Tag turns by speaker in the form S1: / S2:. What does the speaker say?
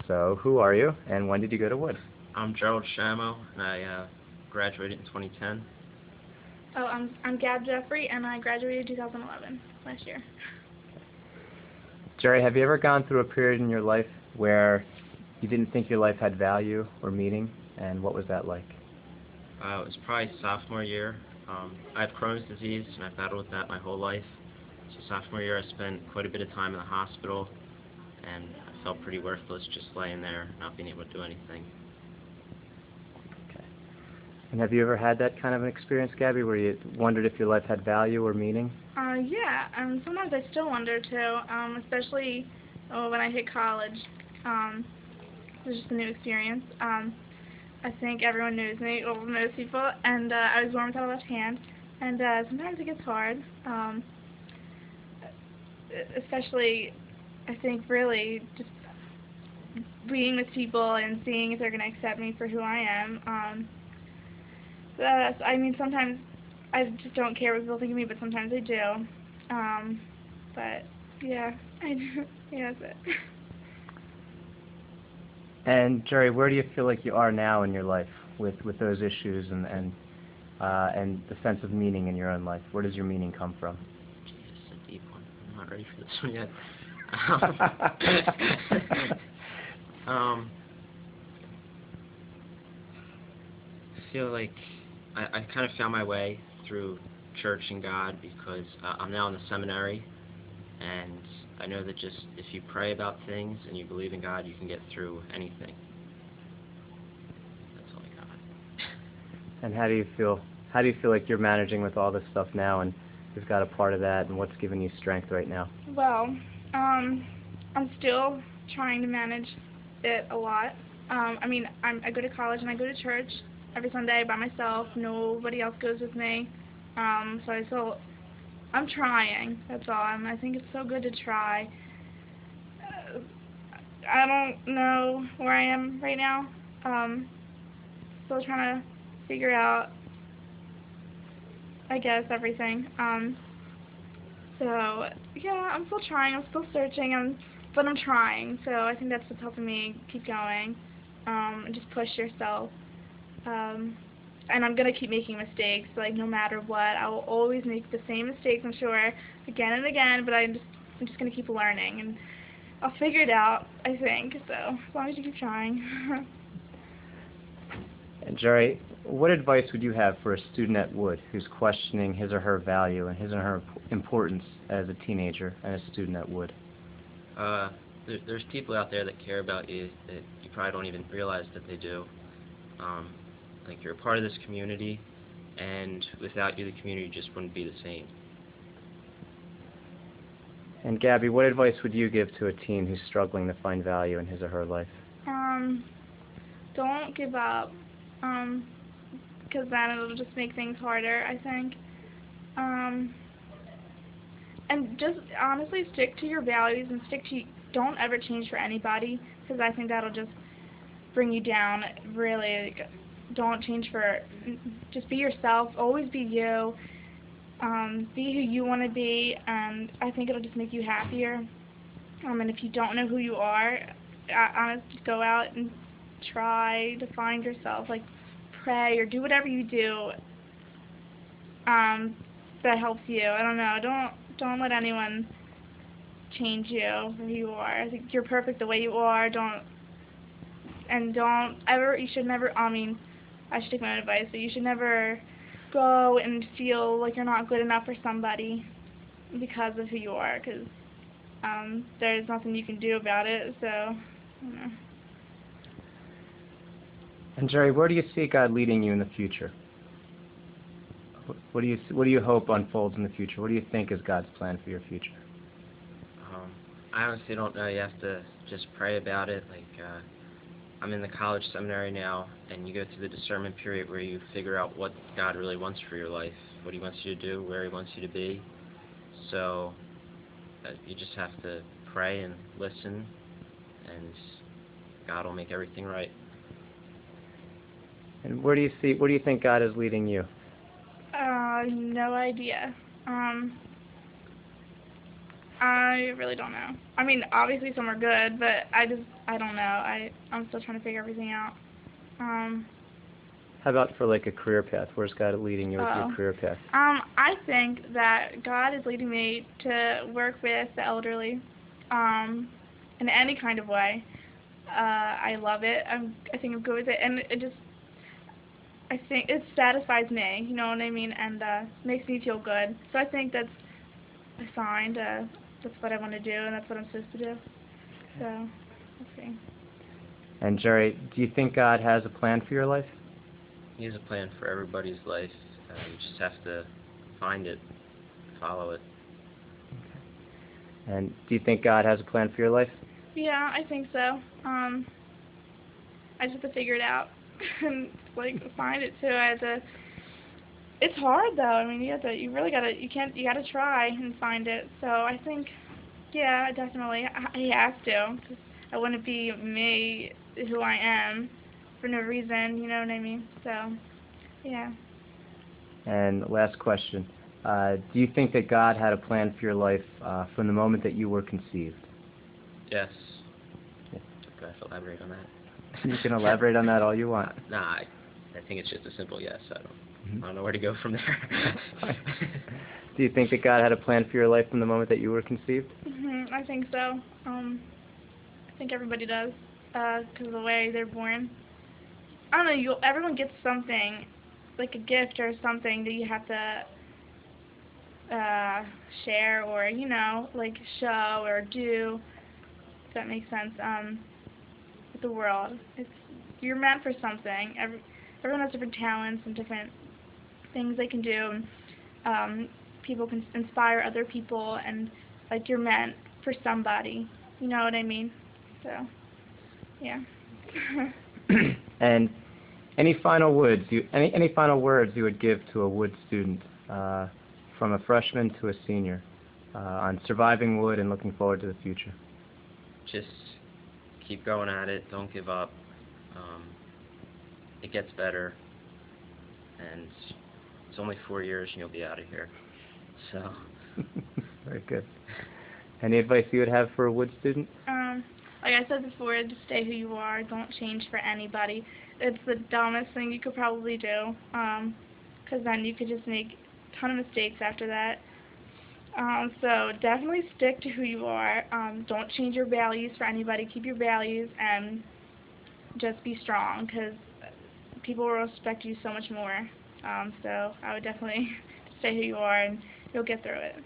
S1: So, who are you, and when did you go to Wood?
S2: I'm Gerald Shamo, and I graduated in 2010.
S3: Oh, I'm Gab Jeffrey, and I graduated 2011, last year.
S1: Jerry, have you ever gone through a period in your life where you didn't think your life had value or meaning, and what was that like?
S2: It was probably sophomore year. I have Crohn's disease, and I've battled with that my whole life. So sophomore year, I spent quite a bit of time in the hospital, and I felt pretty worthless just laying there, not being able to do anything.
S1: Okay. And have you ever had that kind of an experience, Gabby, where you wondered if your life had value or meaning?
S3: Yeah, sometimes I still wonder too, especially when I hit college. It was just a new experience. I think everyone knows me, well, most people, and I was born without a left hand, and sometimes it gets hard, especially, I think, really, just being with people and seeing if they're going to accept me for who I am. I mean, sometimes I just don't care what people think of me, but sometimes I do. But, yeah, yeah, that's it.
S1: And Jerry, where do you feel like you are now in your life with those issues and the sense of meaning in your own life? Where does your meaning come from?
S2: Jeez, a deep one. I'm not ready for this one yet. I feel like I kind of found my way through church and God because I'm now in the seminary, and I know that just if you pray about things and you believe in God, you can get through anything. That's all I got.
S1: And how do you feel? How do you feel like you're managing with all this stuff now, and you've got a part of that, and what's giving you strength right now?
S3: Well, I'm still trying to manage it a lot. I mean, I go to college and I go to church every Sunday by myself. Nobody else goes with me. So I'm trying. That's all. I think it's so good to try. I don't know where I am right now. Still trying to figure out, I guess, everything. So yeah, I'm still trying. I'm still searching. But I'm trying. So I think that's what's helping me keep going. And just push yourself. And I'm gonna keep making mistakes. Like no matter what, I will always make the same mistakes. I'm sure, again and again. But I'm just gonna keep learning, and I'll figure it out. I think so. As long as you keep trying.
S1: And Jerry, what advice would you have for a student at Wood who's questioning his or her value and his or her importance as a teenager and a student at Wood?
S2: There's people out there that care about you that you probably don't even realize that they do. Like you're a part of this community, and without you, the community just wouldn't be the same.
S1: And Gabby, what advice would you give to a teen who's struggling to find value in his or her life?
S3: Don't give up, because then it'll just make things harder, I think. And just honestly stick to your values and don't ever change for anybody, because I think that'll just bring you down. Really, don't change just be yourself. Always be you. Be who you want to be, and I think it'll just make you happier. And if you don't know who you are, honestly, go out and try to find yourself. Like pray or do whatever you do that helps you. I don't know. Don't let anyone change you for who you are. I think you're perfect the way you are. You should never, I should take my own advice, but you should never go and feel like you're not good enough for somebody because of who you are, because there's nothing you can do about it, so, I don't know.
S1: And Jerry, where do you see God leading you in the future? What do you hope unfolds in the future? What do you think is God's plan for your future?
S2: I honestly don't know. You have to just pray about it. Like, I'm in the college seminary now, and you go through the discernment period where you figure out what God really wants for your life, what He wants you to do, where He wants you to be. So you just have to pray and listen, and God will make everything right.
S1: And where do you think God is leading you?
S3: No idea. I really don't know. I mean, obviously some are good, but I don't know. I'm still trying to figure everything out.
S1: How about for like a career path? Where's God leading you with your
S3: Oh.
S1: career path?
S3: I think that God is leading me to work with the elderly, in any kind of way. I love it. I think I'm good with it, and I think it satisfies me. You know what I mean? And makes me feel good. So I think that's a sign. That's what I want to do, and that's what I'm supposed to do. So, let's see.
S1: And Jerry, do you think God has a plan for your life?
S2: He has a plan for everybody's life. You just have to find it, follow it.
S1: And do you think God has a plan for your life?
S3: Yeah, I think so. I just have to figure it out and like find it too. It's hard though. I mean, you really gotta, you gotta try and find it. So I think, yeah, definitely, I have to. 'Cause I wouldn't be me, who I am, for no reason. You know what I mean? So, yeah.
S1: And last question. Do you think that God had a plan for your life from the moment that you were conceived?
S2: Yes.
S1: Yeah.
S2: Do I have to elaborate on that?
S1: You can elaborate on that all you want.
S2: Nah, I think it's just a simple yes. I
S1: Mhm.
S2: don't know where to go from there.
S1: Do you think that God had a plan for your life from the moment that you were conceived?
S3: I think so. I think everybody does, 'cause of the way they're born. I don't know. Everyone gets something, like a gift or something that you have to share or like show or do. If that makes sense. With the world, you're meant for something. Everyone has different talents and different things they can do. And, people can inspire other people, and like you're meant for somebody. You know what I mean? So, yeah.
S1: And any final words any final words you would give to a Wood student, from a freshman to a senior, on surviving Wood and looking forward to the future?
S2: Just keep going at it. Don't give up. It gets better, and it's only 4 years and you'll be out of here. So.
S1: Very good. Any advice you would have for a Wood student?
S3: Like I said before, just stay who you are. Don't change for anybody. It's the dumbest thing you could probably do, 'cause then you could just make a ton of mistakes after that. So definitely stick to who you are. Don't change your values for anybody. Keep your values and just be strong, 'cause people will respect you so much more. So I would definitely stay who you are, and you'll get through it.